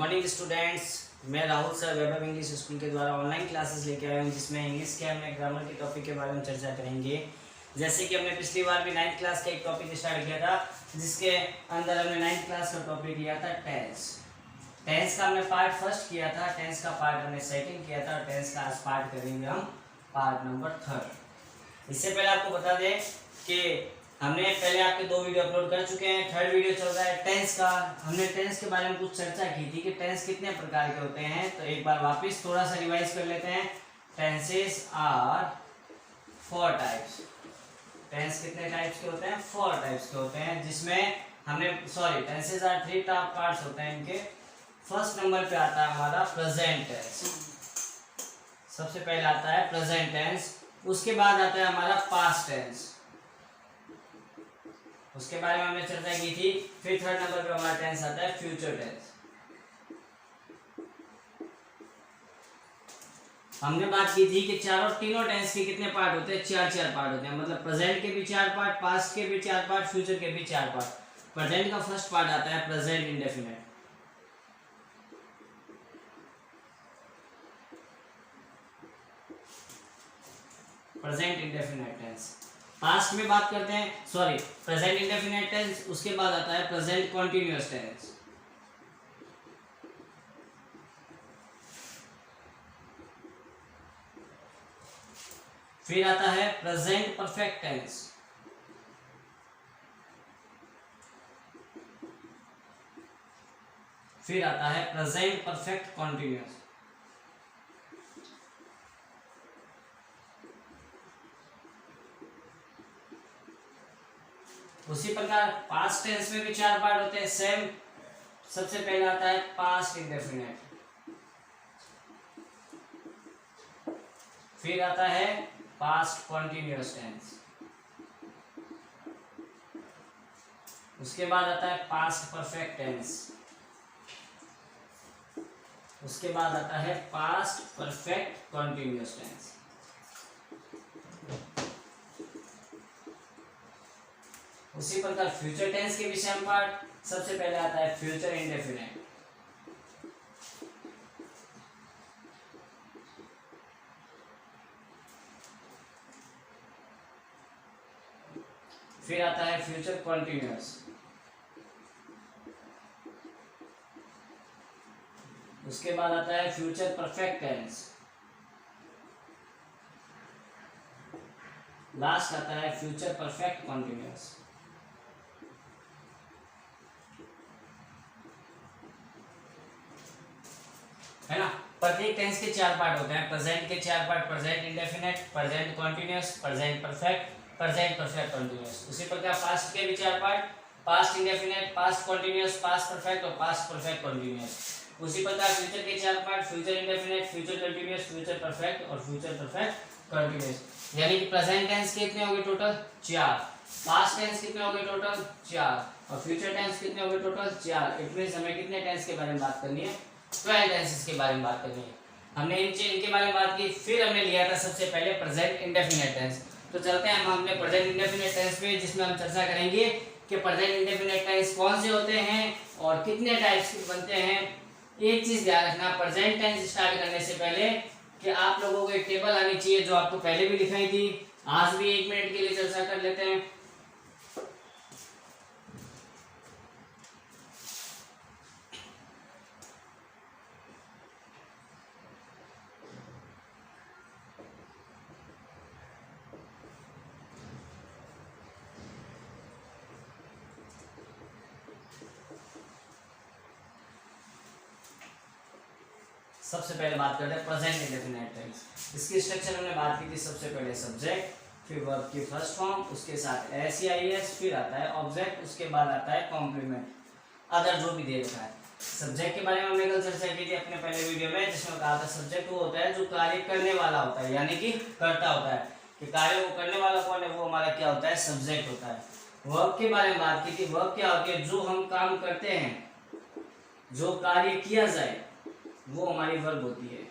Morning students, मैं Rahul sir वैभव English school के द्वारा ऑनलाइन क्लासेस लेके आया हूँ जिसमें इंग्लिश के हमने ग्रामर के टॉपिक के बारे में चर्चा करेंगे। जैसे कि हमने पिछली बार भी 9th क्लास का एक टॉपिक स्टार्ट किया था जिसके अंदर हमने 9th क्लास का टॉपिक लिया था टेंस। टेंस का हमने पार्ट फर्स्ट किया था, टेंस का पार्ट हमने सेकंड किया था और टेंस का आज पार्ट करेंगे हम पार्ट नंबर 3। इससे पहले आपको बता दें कि हमने पहले आपके 2 वीडियो अपलोड कर चुके हैं, 3rd वीडियो चल रहा है टेंस का। हमने टेंस के बारे में कुछ चर्चा की थी कि टेंस कितने प्रकार के होते हैं, तो एक बार वापस थोड़ा सा रिवाइज कर लेते हैं। Tenses are 4 types. टेंस कितने टाइप्स के होते हैं? 4 टाइप्स के होते हैं, जिसमें हमने टेंसेस आर 3 पार्ट्स होते हैं इनके। फर्स्ट नंबर पे आता है हमारा प्रेजेंट टेंस। सबसे पहले आता है प्रेजेंट टेंस, उसके बाद आता है हमारा पास्ट टेंस, उसके बारे में हमने चर्चा की थी। फिर 3rd नंबर पे हमारा टेंस आता है फ्यूचर टेंस। हमने बात की थी कि तीनों टेंस के कितने पार्ट होते हैं? 4 पार्ट होते हैं, मतलब प्रेजेंट के भी 4 पार्ट, पास्ट के भी 4 पार्ट, फ्यूचर के भी 4 पार्ट। प्रेजेंट का फर्स्ट पार्ट आता है present indefinite. Present indefinite tense. Past में बात करते हैं, प्रेजेंट इंडेफिनिट टेंस, उसके बाद आता है प्रेजेंट कॉन्टिन्यूअस टेंस। फिर आता है प्रेजेंट परफेक्ट टेंस। फिर आता है प्रेजेंट परफेक्ट कॉन्टिन्यूअस। उसी प्रकार पास्ट टेंस में भी 4 पार्ट होते हैं सेम। सबसे पहले आता है पास्ट इंडेफिनिट, फिर आता है पास्ट कॉन्टिन्यूअस टेंस, उसके बाद आता है पास्ट परफेक्ट टेंस, उसके बाद आता है पास्ट परफेक्ट कॉन्टिन्यूअस टेंस। उसी प्रकार फ्यूचर टेंस के भी सेम पार्ट। सबसे पहले आता है फ्यूचर इंडेफिनिट, फिर आता है फ्यूचर कॉन्टिन्यूअस, उसके बाद आता है फ्यूचर परफेक्ट टेंस, लास्ट आता है फ्यूचर परफेक्ट कॉन्टिन्यूअस। है ना। प्रत्येक टेंस के 4 पार्ट होते हैं। प्रेजेंट के 4 part, present indefinite, present continuous, present perfect, present perfect continuous. उसी प्रकार पास्ट के भी 4 part, past indefinite, past continuous, past perfect और पास्ट परफेक्ट कॉन्टिन्यूअस। उसी प्रकार फ्यूचर के 4 part, future indefinite, future continuous, future perfect और फ्यूचर परफेक्ट कॉन्टिन्यूअस। यानी कि प्रेजेंट टेंस कितने हो गए टोटल? 4। पास्ट टेंस कितने हो गए टोटल? 4। और फ्यूचर टेंस कितने हो गए टोटल? 4। इट मींस हमें कितने टेंस के बारे में बात करनी है? 12 टेंसेस के बारे में बात करनी है। हमने इनके बारे में बात की। फिर हमने लिया था सबसे पहले प्रेजेंट इंडेफिनिट टेंस। तो चलते हैं हम अपने प्रेजेंट इंडेफिनिट टेंस पे, जिसमें हम चर्चा करेंगे कि प्रेजेंट इंडेफिनिट टेंस कौन से होते हैं और कितने टाइप्स के बनते हैं। एक चीज ध्यान रखना, प्रेजेंट टेंस स्टार्ट करने से पहले कि आप लोगों को एक टेबल आनी चाहिए, जो आपको पहले भी दिखाई थी। आज भी 1 मिनट के लिए चर्चा कर लेते हैं। सबसे पहले बात करते हैं प्रेजेंट इंडेफिनिट टेंस। इसकी स्ट्रक्चर हमने बात की थी। सबसे पहले सब्जेक्ट, फिर वर्ब की फर्स्ट फॉर्म, उसके साथ एस या एस, फिर आता है ऑब्जेक्ट, उसके बाद आता है कॉम्प्लीमेंट, अदर जो भी दे रखा है। सब्जेक्ट के बारे में हमने कल चर्चा की थी अपने पहले वीडियो में, जिसमें कहा था सब्जेक्ट वो होता है जो कार्य करने वाला होता है, यानी कि करता होता है। कि कार्य वो करने वाला कौन है? वो हमारा क्या होता है? सब्जेक्ट होता है। वर्ब के बारे में बात की थी। वर्ब क्या होती है? जो हम काम करते हैं, जो कार्य किया जाए, वो हमारी वर्ब होती है।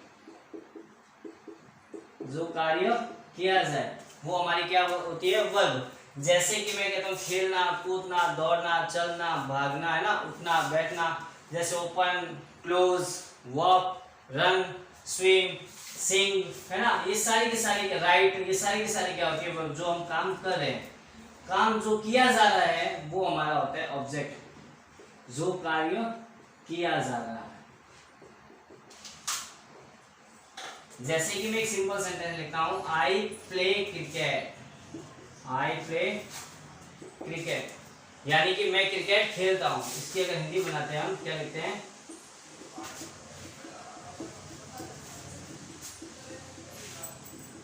जो कार्य किया जाए वो हमारी क्या होती है? वर्ब। जैसे कि मैं कहता हूँ खेलना, कूदना, दौड़ना, चलना, भागना, है ना, उठना, बैठना, जैसे open, close, walk, run, swim, sing, है ना, ये सारी की सारी, राइट, ये सारी की सारी क्या होती है वर्ब। जो हम काम कर रहे हैं, काम जो किया जा रहा है वो हमारा होता है ऑब्जेक्ट, जो कार्य किया जा रहा है। जैसे कि मैं एक सिंपल सेंटेंस लिखता हूं, I play cricket, I play cricket, यानी कि मैं क्रिकेट खेलता हूं। इसकी अगर हिंदी बनाते हैं हम, क्या लिखते हैं,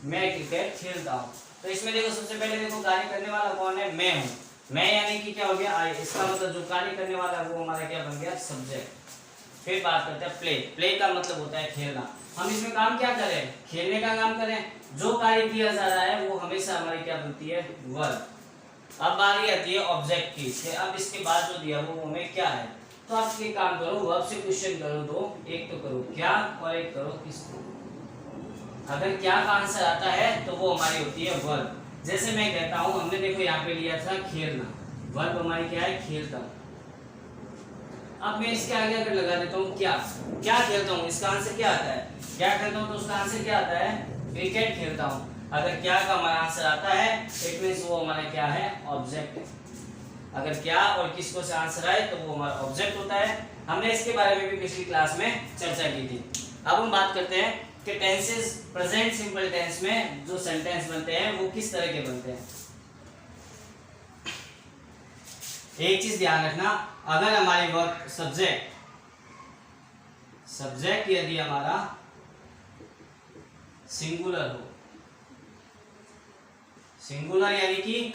मैं क्रिकेट खेलता हूं। तो इसमें देखो सबसे पहले देखो कार्य करने वाला कौन है, मैं हूं। मैं यानी कि क्या हो गया, आई। इसका मतलब जो कार्य करने वाला है वो हमारा क्या बन गया, सब्जेक्ट। फिर बात करते हैं प्ले। प्ले का मतलब होता है खेलना। हम इसमें काम क्या करें, खेलने का काम करें। जो कार्य किया जा रहा है वो हमेशा हमारी क्या बनती है, वर्ब। अब बारी आती है ऑब्जेक्ट की। अब इसके बाद जो दिया वो हमें क्या है, तो आप ये काम करो, वर्ब से क्वेश्चन करो दो, एक तो करो क्या और एक करो किसको। अगर क्या का आंसर आता है तो वो हमारी होती है वर्ब। जैसे मैं कहता हूं, हमने देखो यहाँ पे लिया था खेलना, वर्ब हमारी क्या है, खेलता हूं। अब मैं इसके आगे अगर लगा देता हूँ क्या, क्या खेलता हूँ, इसका आंसर क्या आता है, क्या खेलता हूँ, तो उसका आंसर क्या आता है, क्रिकेट खेलता हूँ। अगर क्या का हमारा आंसर आता है इट मींस वो हमारा क्या है, ऑब्जेक्ट है। अगर क्या और किसको से आंसर आए तो वो हमारा ऑब्जेक्ट होता है। हमने इसके बारे में भी पिछली क्लास में चर्चा की थी। अब हम बात करते हैं कि टेंसेस, प्रेजेंट सिंपल टेंस में जो सेंटेंस बनते हैं वो किस तरह के बनते हैं। एक चीज ध्यान रखना, अगर हमारी वर्ब सब्जेक्ट, सब्जेक्ट यदि हमारा सिंगुलर हो, सिंगुलर यानी कि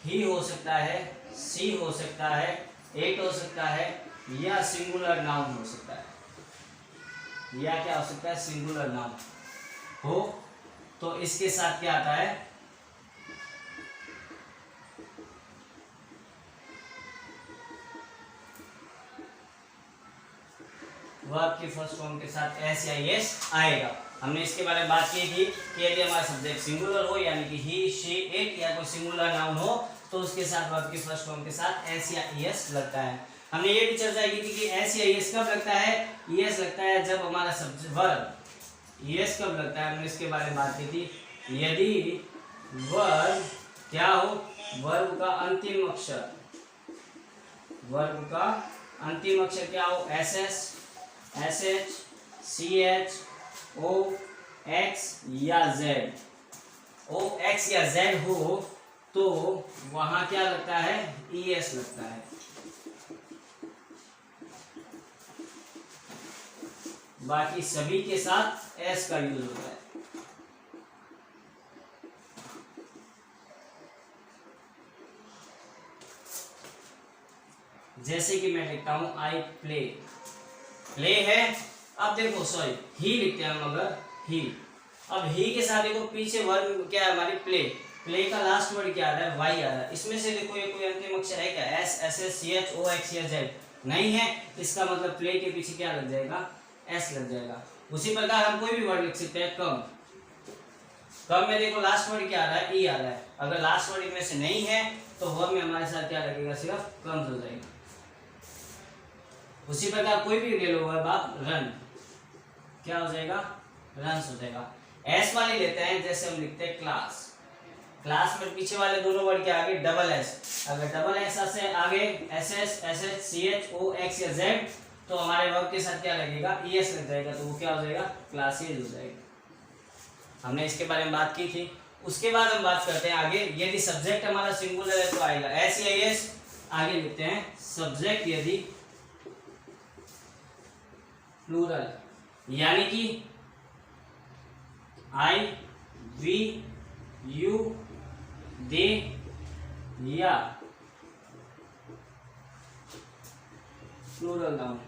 ही हो सकता है, सी हो सकता है, इट हो सकता है, या सिंगुलर नाउन हो सकता है, या क्या हो सकता है, सिंगुलर नाउन हो, तो इसके साथ क्या आता है, वर्ब की फर्स्ट फॉर्म के साथ एस या एस आएगा। हमने इसके बारे में बात की थी कि यदि हमारा सब्जेक्ट सिंगुलर हो यानी कि ही, शी, इट या कोई सिंगुलर नाउन हो तो उसके साथ वर्ब की फर्स्ट फॉर्म के साथ एस या एस लगता है। हमने ये भी चर्चा की थी कि एस या एस कब लगता है, एस लगता है जब हमारा सब्जेक्ट वर्ब, एस कब लगता है, हमने इसके बारे में बात की थी यदि वर्ब क्या हो, वर्ब का अंतिम अक्षर, वर्ब का अंतिम अक्षर क्या हो, S S, S H, C H, O X या जेड, ओ एक्स या जेड हो तो वहां क्या लगता है, ई एस लगता है। बाकी सभी के साथ एस का यूज होता है। जैसे कि मैं लिखता हूं आई प्ले, प्ले है। अब देखो सॉरी ही लिखते हैं हम, अगर ही, अब ही के साथ देखो पीछे वर्ब क्या है हमारी, प्ले, प्ले का लास्ट वर्ड क्या आ रहा है, वाई आ रहा है। इसमें से देखो ये कोई अंतिम अक्षर है क्या, S, S S, C H, O X या जेड नहीं है, इसका मतलब प्ले के पीछे क्या लग जाएगा, एस लग जाएगा। उसी प्रकार हम कोई भी वर्ड लिख सकते हैं, कम, कम में देखो लास्ट वर्ड क्या आ रहा है, ई आ रहा है। अगर लास्ट वर्ड इनमें से नहीं है तो वर्ब में हमारे साथ क्या लगेगा, सिर्फ कम्स हो जाएगा। उसी प्रकार कोई भी ले लो वर्ब आप, रन, क्या हो जाएगा, रन्स हो जाएगा। एस वाली लेते हैं, जैसे हम लिखते हैं क्लास, क्लास में पीछे वाले दोनों वर्ड के आगे डबल एस, अगर डबल एस से आगे S S, S H, C H, O X या जेड तो हमारे वर्ब के साथ क्या लगेगा, ई एस लग जाएगा, तो वो क्या हो जाएगा, क्लासेज हो जाएगा। हमने इसके बारे में बात की थी। उसके बाद हम बात करते हैं आगे, यदि सब्जेक्ट हमारा सिंगुलर है तो आएगा एस या एस। आगे लिखते हैं सब्जेक्ट यदि प्लूरल यानी कि आई, वी, यू, दे या प्लूरल नाउन।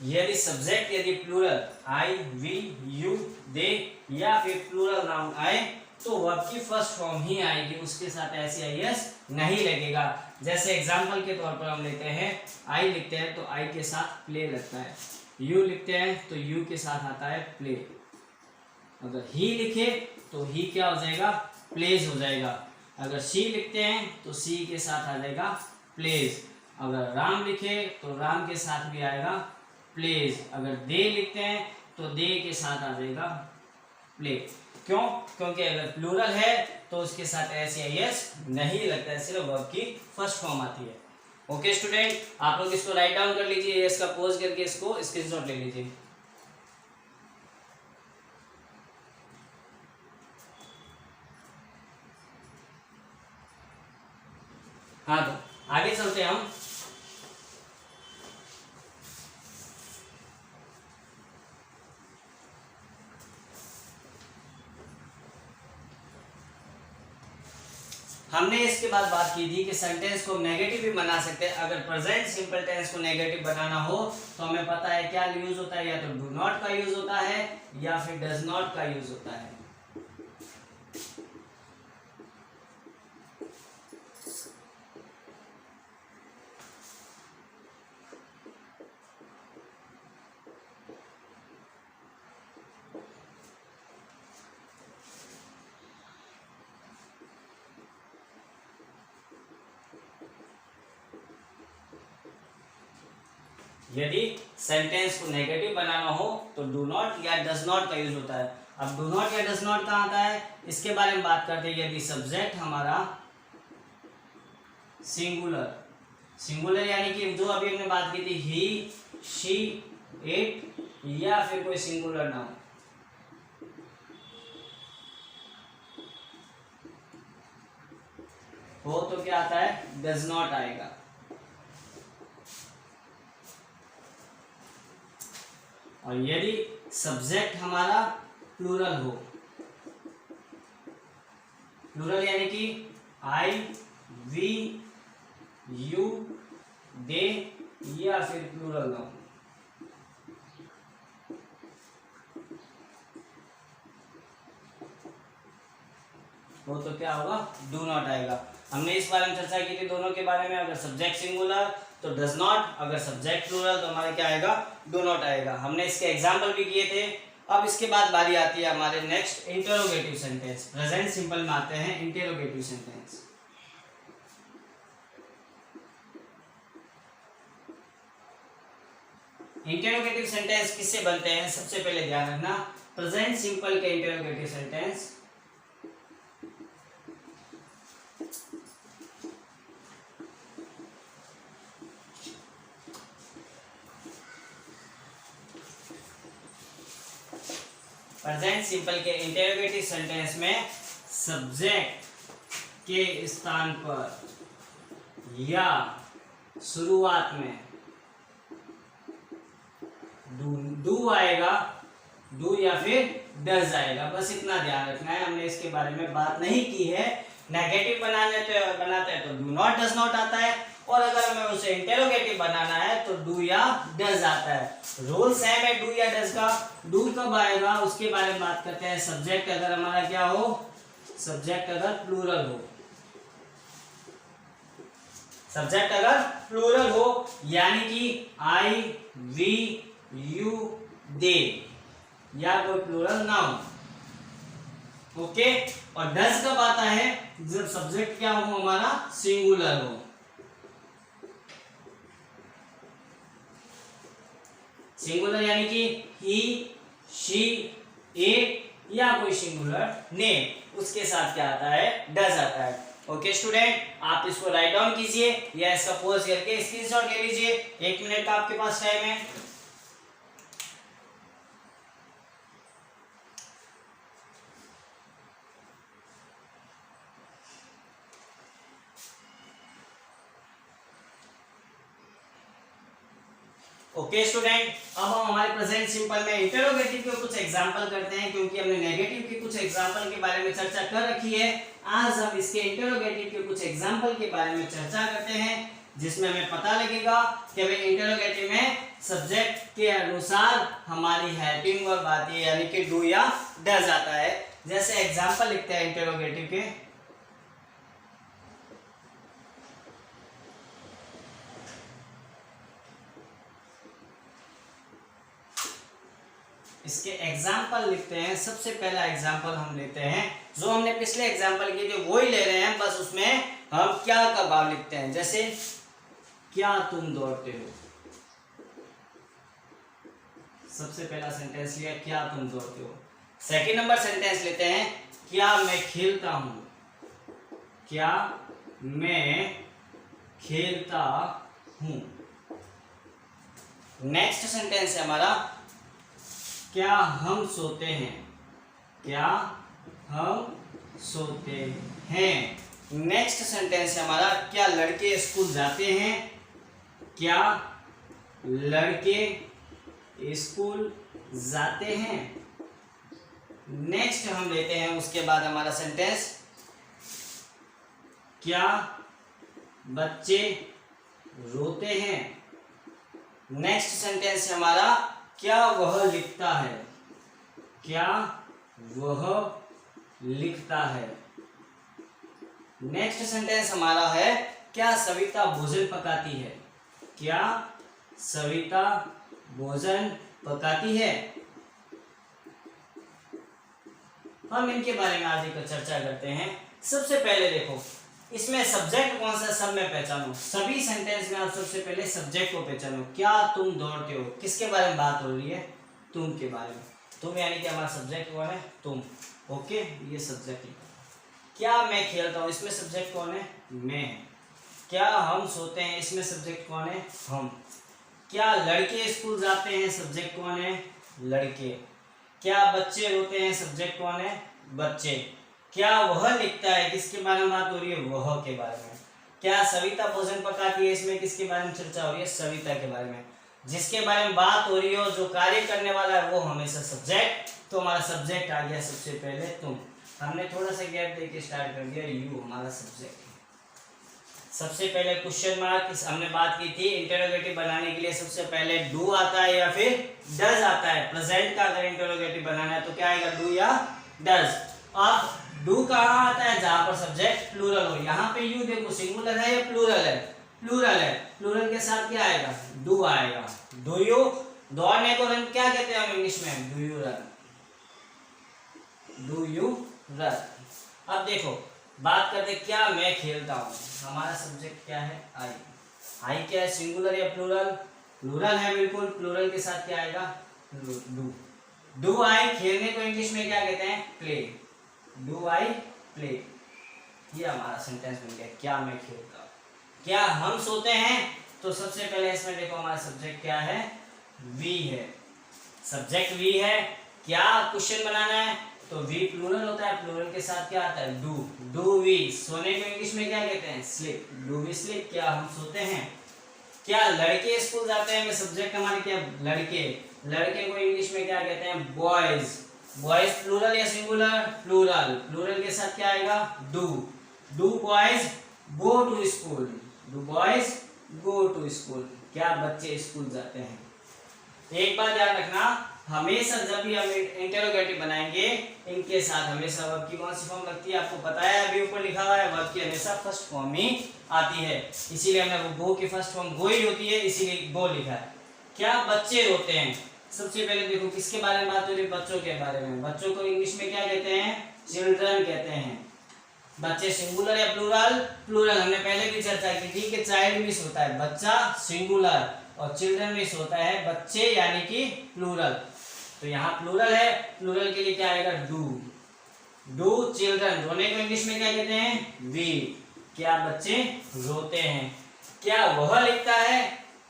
यदि सब्जेक्ट यदि प्लूरल आई, वी, यू, दे या फिर प्लूरल नाउन आए तो वर्ब की फर्स्ट फॉर्म ही आएगी, उसके साथ एस या एस नहीं लगेगा। जैसे एग्जांपल के तौर पर हम लेते हैं, आई लिखते हैं तो आई के साथ प्ले लगता है, यू लिखते हैं तो यू के साथ आता है प्ले, अगर ही लिखे तो ही क्या हो जाएगा, प्लेज हो जाएगा। अगर शी लिखते हैं तो सी के साथ आ जाएगा प्लेज। अगर राम लिखे तो राम के साथ भी आएगा प्लेज। अगर दे लिखते हैं तो दे के साथ आ जाएगा प्ले। क्यों? क्योंकि अगर प्लूरल है तो उसके साथ एस या एस नहीं लगता है, सिर्फ वर्ब की फर्स्ट फॉर्म आती है। ओके स्टूडेंट, आप लोग इसको राइट डाउन कर लीजिए, इसका पोज करके इसको स्क्रीनशॉट ले लीजिए। हाँ, तो आगे चलते हैं हम। हमने इसके बाद बात की थी कि सेंटेंस को नेगेटिव भी बना सकते हैं। अगर प्रेजेंट सिंपल टेंस को नेगेटिव बनाना हो तो हमें पता है क्या यूज होता है, या तो डू नॉट का यूज होता है या फिर डज नॉट का यूज होता है। यदि सेंटेंस को नेगेटिव बनाना हो तो डू नॉट या डज नॉट का यूज होता है। अब डू नॉट या डज नॉट कहाँ आता है, इसके बारे में बात करते हैं। यदि सब्जेक्ट हमारा सिंगुलर, सिंगुलर यानी कि जो अभी हमने बात की थी ही, शी, इट, या फिर कोई सिंगुलर नाउन, हो तो क्या आता है, डज नॉट आएगा। और यदि सब्जेक्ट हमारा प्लूरल हो, प्लूरल यानी कि आई, वी, यू, दे, या फिर प्लूरल नाउन, वो तो क्या होगा, डू नॉट आएगा। हमने इस बारे में चर्चा की थी दोनों के बारे में। अगर सब्जेक्ट सिंगुलर तो डज नॉट, अगर सब्जेक्ट प्लूरल तो हमारे क्या आएगा, डू नॉट आएगा। हमने इसके एग्जाम्पल भी किए थे। अब इसके बाद बारी आती है हमारे next interrogative sentence. Present simple में आते हैं इंटेरोगेटिव सेंटेंस। इंटेरोगेटिव सेंटेंस किससे बनते हैं, सबसे पहले ध्यान रखना, प्रेजेंट सिंपल के इंटेरोगेटिव सेंटेंस प्रेजेंट सिंपल के इंटेरोगेटिव सेंटेंस में सब्जेक्ट के स्थान पर या शुरुआत में डू आएगा, डू या फिर डज आएगा। बस इतना ध्यान रखना है। हमने इसके बारे में बात नहीं की है। नेगेटिव बनाते हैं तो डू नॉट डज नॉट आता है, और अगर हमें उसे इंटेरोगेटिव बनाना है तो डू या डज आता है। रूल सेम है डू या डज का। डू कब आएगा उसके बारे में बात करते हैं। सब्जेक्ट अगर हमारा क्या हो, सब्जेक्ट अगर प्लूरल हो, सब्जेक्ट अगर प्लूरल हो यानी कि आई, वी, यू, दे, या कोई प्लूरल नाउन। ओके, और डज कब आता है, जब सब्जेक्ट क्या हो हमारा, सिंगुलर हो। सिंगुलर यानी कि ही, शी, इट, या कोई सिंगुलर नेम, उसके साथ क्या आता है, डज आता है। ओके स्टूडेंट, आप इसको राइट डाउन कीजिए या इसका पॉज करके स्क्रीनशॉट ले लीजिए। 1 मिनट का आपके पास टाइम है। ओके स्टूडेंट, अब हम हमारे प्रेजेंट सिंपल में इंटेरोगेटिव के कुछ एग्जांपल करते हैं, क्योंकि हमने नेगेटिव के कुछ एग्जांपल के बारे में चर्चा कर रखी है। आज हम इसके इंटेरोगेटिव के कुछ एग्जांपल के बारे में चर्चा करते हैं, जिसमें हमें पता लगेगा कि हमें इंटेरोगेटिव में सब्जेक्ट के अनुसार हमारी हेल्पिंग वर्ब आती है, यानी कि डू या डज आता है। जैसे एग्जांपल लिखते हैं इंटेरोगेटिव के। इसके एग्जाम्पल लिखते हैं। सबसे पहला एग्जाम्पल हम लेते हैं, जो हमने पिछले एग्जाम्पल किए थे वही ले रहे हैं, बस उसमें हम क्या का भाव लिखते हैं। जैसे क्या तुम दौड़ते हो, सबसे पहला सेंटेंस लिया क्या तुम दौड़ते हो। सेकंड नंबर सेंटेंस लेते हैं, क्या मैं खेलता हूं, क्या मैं खेलता हूं। नेक्स्ट सेंटेंस है हमारा, क्या हम सोते हैं, क्या हम सोते हैं। नेक्स्ट सेंटेंस है हमारा, क्या लड़के स्कूल जाते हैं, क्या लड़के स्कूल जाते हैं। नेक्स्ट हम लेते हैं उसके बाद हमारा सेंटेंस, क्या बच्चे रोते हैं। नेक्स्ट सेंटेंस है हमारा, क्या वह लिखता है, क्या वह लिखता है। नेक्स्ट सेंटेंस हमारा है, क्या सविता भोजन पकाती है, क्या सविता भोजन पकाती है। हम इनके बारे में आज एक चर्चा करते हैं। सबसे पहले देखो, इसमें सब्जेक्ट कौन सा, सब में पहचानो। सभी सेंटेंस में आप सबसे पहले सब्जेक्ट को पहचानो। क्या तुम दौड़ते हो, किसके बारे में बात हो रही है, तुम के बारे में। तुम यानी कि हमारा सब्जेक्ट कौन है, तुम। ओके, ये सब्जेक्ट लिखा। क्या मैं खेलता हूँ, इसमें सब्जेक्ट कौन है, मैं। क्या हम सोते हैं, इसमें सब्जेक्ट कौन है, हम। क्या लड़के स्कूल जाते हैं, सब्जेक्ट कौन है, लड़के। क्या बच्चे रोते हैं, सब्जेक्ट कौन है, बच्चे। क्या वह लिखता है, किसके बारे में बात हो रही है, वह के बारे में। क्या सविता भोजन पकाती है, इसमें किसके बारे में चर्चा हो रही है, सविता के बारे में। जिसके बारे में बात हो रही हो, जो कार्य करने वाला है, वो हमेशा सब्जेक्ट। तो हमारा सब्जेक्ट आ गया सबसे पहले तुम। हमने थोड़ा सा गैप देके स्टार्ट कर दिया, यू हमारा सब्जेक्ट है। सबसे पहले क्वेश्चन मार्क, हमने बात की थी इंटरोगेटिव बनाने के लिए सबसे पहले डू आता है या फिर डज आता है। प्रेजेंट का अगर इंटरोगेटिव बनाना है तो क्या आएगा, डू या डज। अब डू कहाँ आता है, जहां पर सब्जेक्ट प्लूरल हो। यहाँ पे यू देखो सिंगुलर है या प्लूरल है, प्लूरल है। प्लूरल के साथ क्या आएगा, डू आएगा। डू यू, दौड़ने को रन क्या कहते हैं हम इंग्लिश में, do you run, do you run. अब देखो बात करते क्या मैं खेलता हूँ। हमारा सब्जेक्ट क्या है, आई। आई क्या है, सिंगुलर या प्लूरल, प्लूरल है बिल्कुल। प्लूरल के साथ क्या आएगा, डू। डू आई, खेलने को इंग्लिश में क्या कहते हैं, प्ले, डू आई प्ले। ये हमारा सेंटेंस बन गया, क्या मैं खेलता हूँ। क्या हम सोते हैं, तो सबसे पहले इसमें देखो हमारा सब्जेक्ट क्या है, वी है। सब्जेक्ट वी है। क्या क्वेश्चन बनाना है, तो वी प्लूरल होता है, प्लूरल के साथ क्या आता है, डू, डू वी। सोने को इंग्लिश में क्या कहते हैं, स्लीप, डू वी स्लीप। क्या हम सोते हैं। क्या लड़के स्कूल जाते हैं, में सब्जेक्ट हमारे क्या, लड़के। लड़के को इंग्लिश में क्या कहते हैं, बॉयज। बॉयज प्लूरल या सिंगुलर, प्लूरल। प्लूरल के साथ क्या आएगा, do, do boys go to school, do boys go to school. क्या बच्चे स्कूल जाते हैं। एक बात ध्यान रखना, हमेशा जब भी हम इंटरोगेटिव बनाएंगे, इनके साथ हमेशा वर्ब की कौन सी फॉर्म लगती है, आपको पता है, अभी ऊपर लिखा हुआ है, वर्ब की हमेशा फर्स्ट फॉर्म ही आती है। इसीलिए हमने वो गो की फर्स्ट फॉर्म गो ही होती है, इसीलिए गो लिखा है। क्या बच्चे रोते हैं, सबसे पहले देखो किसके बारे में बात हो रही है, बच्चों के बारे में। बच्चों को इंग्लिश में क्या कहते हैं, चिल्ड्रन कहते हैं। बच्चे सिंगुलर या प्लूरल, प्लूरल। हमने पहले भी चर्चा की थी कि चाइल्ड मिस होता है बच्चा सिंगुलर, और चिल्ड्रन मिस होता है बच्चे यानी कि प्लूरल। तो यहाँ प्लूरल है, प्लूरल के लिए क्या आएगा, डू, डू चिल्ड्रन। रोने को इंग्लिश में क्या कहते हैं, वी। क्या बच्चे रोते हैं। क्या वह लिखता है,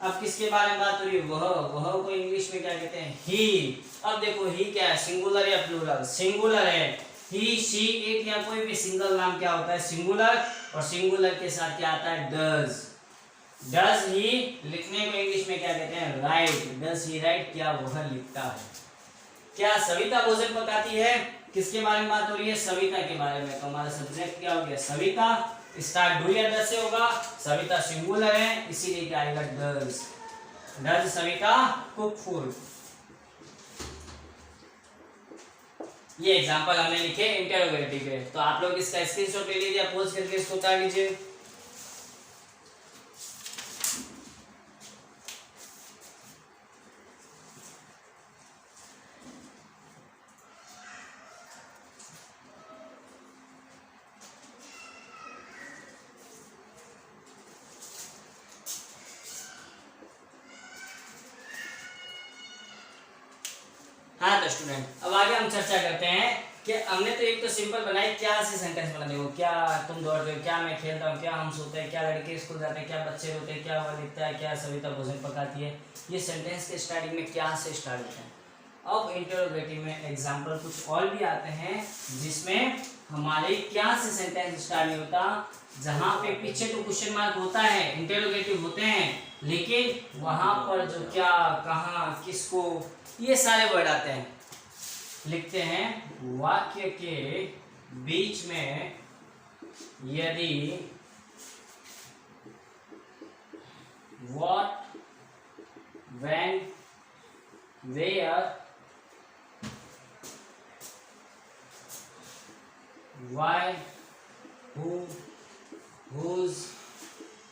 अब किसके बारे में बात हो रही है, वह। वह को इंग्लिश में क्या कहते हैं, ही। अब देखो ही क्या है, सिंगुलर या प्लूरल, सिंगुलर है। ही, शी, इट या कोई भी सिंगल नाम क्या होता है, सिंगुलर। और सिंगुलर के साथ क्या आता है, डज। डज ही, लिखने को इंग्लिश में क्या कहते हैं, राइट, डज ही राइट। क्या वह लिखता है। क्या सविता भोजन पकाती है, किसके बारे में बात हो रही है, सविता के बारे में। तो हमारा सब्जेक्ट क्या हो गया, सविता। स्टार्ट डू या डज से होगा, सविता सिंगुलर है, इसीलिए क्या आएगा, does. Does Savita cook food. ये एग्जांपल हमने लिखे इंटरोगेटिव के। तो आप लोग इसका स्क्रीनशॉट ले लीजिए, पोज करके इसको उतार लीजिए। हाँ तो स्टूडेंट, अब आगे हम चर्चा करते हैं कि हमने तो एक तो सिंपल बनाई, क्या से सेंटेंस बना देखो, क्या तुम दौड़ते हो, क्या मैं खेलता हूँ, क्या हम सोते हैं, क्या लड़के स्कूल जाते हैं, क्या बच्चे रोते हैं, क्या वह लिखता है, क्या सविता भोजन पकाती है। ये सेंटेंस के स्टार्टिंग में क्या से स्टार्ट होते हैं। अब इंटरोगेटिव में एग्जाम्पल कुछ और भी आते हैं जिसमें हमारे क्या से सेंटेंस स्टार्ट नहीं होता, जहाँ पे पीछे तो क्वेश्चन मार्क होता है, इंटरोगेटिव होते हैं, लेकिन वहां पर जो क्या, कहाँ, किसको, ये सारे वर्ड आते हैं। लिखते हैं वाक्य के बीच में यदि what, when, where, why, who, whose,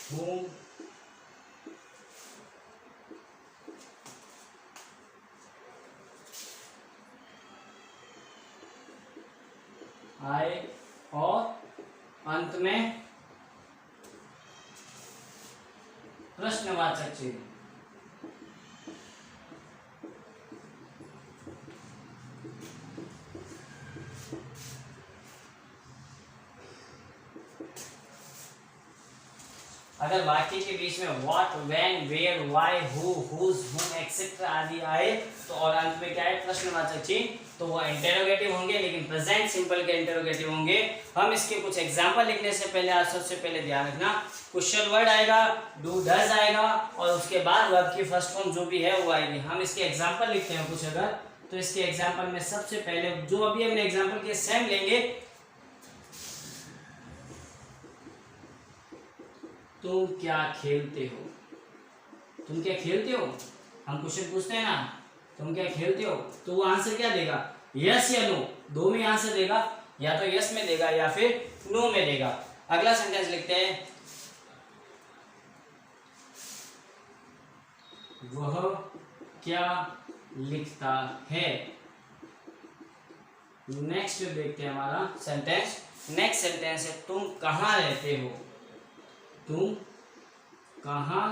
whom, I और अंत में प्रश्नवाचक चिन्ह। अगर वाक्य के बीच में what, when, where, why, who, whose, whom etcetera आदि आए तो और अंत में क्या है, प्रश्नवाचक चिन्ह, तो वो इंटरोगेटिव होंगे, लेकिन प्रेजेंट सिंपल के इंटरोगेटिव होंगे। हम इसके कुछ एग्जांपल लिखने से पहले आप सबसे पहले ध्यान रखना, क्वेश्चन वर्ड आएगा, डू डज आएगा, और उसके बाद वर्ब की फर्स्ट फॉर्म जो भी है वो आएगी। हम इसके एग्जाम्पल लिखते हैं कुछ अगर, तो इसके एग्जाम्पल में सबसे पहले जो अभी हमने एग्जाम्पल के सेम लेंगे, तुम क्या खेलते हो, तुम क्या खेलते हो, हम क्वेश्चन पूछते हैं ना, तुम क्या खेलते हो, तो वो आंसर क्या देगा, यस या नो, दो में आंसर देगा, या तो यस में देगा या फिर नो में देगा। अगला सेंटेंस लिखते हैं, वह क्या लिखता है। नेक्स्ट देखते हैं हमारा सेंटेंस, नेक्स्ट सेंटेंस है तुम कहाँ रहते हो, तुम कहाँ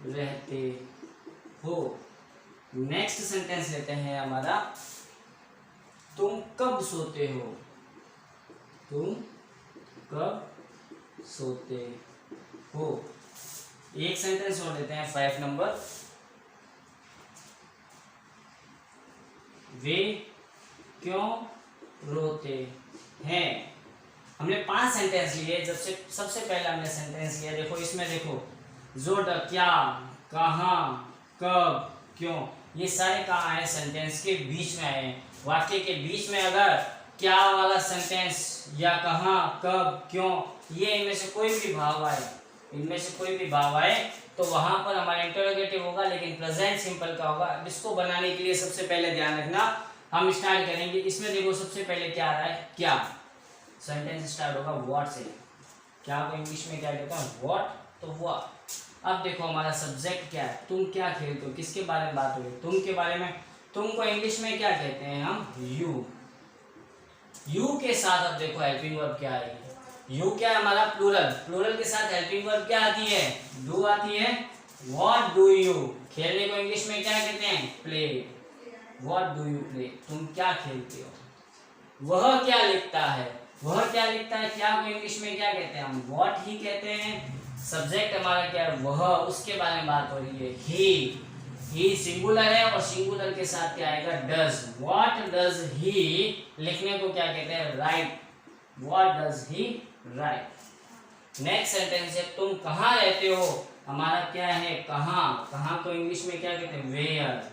रहते हो। नेक्स्ट सेंटेंस लेते हैं हमारा, तुम कब सोते हो, तुम कब सोते हो। एक सेंटेंस और लेते हैं 5 नंबर, वे क्यों रोते हैं। हमने 5 सेंटेंस लिए, जब से सबसे पहले हमने सेंटेंस लिया, देखो इसमें देखो जो क्या, कहाँ, कब, क्यों, ये सारे कहाँ आए, सेंटेंस के बीच में आए। वाक्य के बीच में अगर क्या वाला सेंटेंस या कहाँ, कब, क्यों, ये इनमें से कोई भी भाव आए, इनमें से कोई भी भाव आए तो वहां पर हमारा इंटरोगेटिव होगा, लेकिन प्रेजेंट सिंपल का होगा। इसको बनाने के लिए सबसे पहले ध्यान रखना, हम स्टार्ट करेंगे। इसमें देखो सबसे पहले क्या आ रहा है, क्या, सेंटेंस स्टार्ट होगा व्हाट से, क्या को इंग्लिश में क्या कहते हैं, व्हाट, तो व्हाट। अब देखो हमारा सब्जेक्ट क्या है, तुम क्या खेलते हो, किसके बारे में बात हो रही है, तुम के बारे में। तुम को इंग्लिश में क्या कहते हैं हम, यू। यू के साथ अब देखो हेल्पिंग वर्ब क्या आएगी, यू क्या है हमारा प्लूरल, प्लूरल के साथ हेल्पिंग वर्ब क्या आती है, डू आती है। व्हाट डू यू, खेलने को इंग्लिश में क्या कहते हैं, play. What do you play, तुम क्या खेलते हो। वह क्या लिखता है, वह क्या लिखता है, क्या को इंग्लिश में क्या कहते हैं हम, व्हाट ही कहते हैं। सब्जेक्ट हमारा क्या है, वह, उसके बारे में बात हो रही है, ही सिंगुलर है और सिंगुलर के साथ क्या आएगा, डज। व्हाट डज ही लिखने को क्या कहते हैं, right. What does he right. Next sentence है तुम कहाँ रहते हो, हमारा क्या है, कहाँ। कहाँ को इंग्लिश में क्या कहते हैं, वेयर।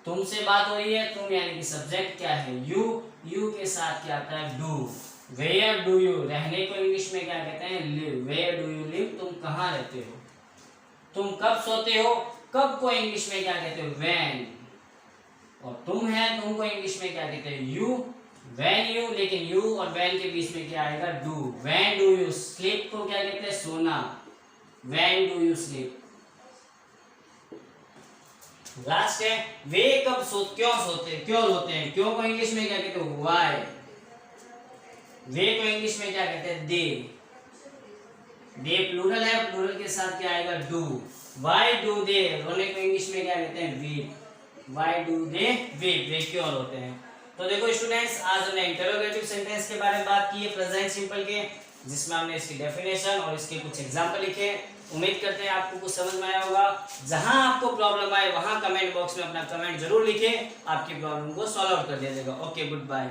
तुमसे बात हो रही है, तुम यानी कि सब्जेक्ट क्या है, यू। यू के साथ क्या आता है, डू। वेयर डू यू, रहने को इंग्लिश में क्या कहते हैं, live. Where do you live, तुम कहाँ रहते हो। तुम कब सोते हो, कब को इंग्लिश में क्या कहते हो, व्हेन। और तुम है, तुम को इंग्लिश में क्या कहते हैं, यू। व्हेन यू, लेकिन यू और व्हेन के बीच में क्या आएगा, do. When do you sleep को क्या कहते हैं, सोना। When do you sleep. Last है वे कब क्यों सोते, क्यों रोते हैं। क्यों को इंग्लिश में क्या कहते हैं, व्हाई। वे को इंग्लिश में क्या कहते हैं, दे। दे प्लूरल है, प्लूरल के साथ क्या आएगा, डू। व्हाई डू दे, रोने को इंग्लिश में क्या कहते हैं, weep. Why do they weep, वे क्यों रोते हैं। तो देखो स्टूडेंट्स, आज हमने इंटरोगेटिव सेंटेंस के बारे में बात की है प्रेजेंट सिंपल के, जिसमें हमने इसकी डेफिनेशन और इसके कुछ एग्जांपल लिखे। उम्मीद करते हैं आपको कुछ समझ में आया होगा। जहां आपको प्रॉब्लम आए वहां कमेंट बॉक्स में अपना कमेंट जरूर लिखें, आपकी प्रॉब्लम को सॉल्व आउट कर दिया जाएगा। Okay, good bye.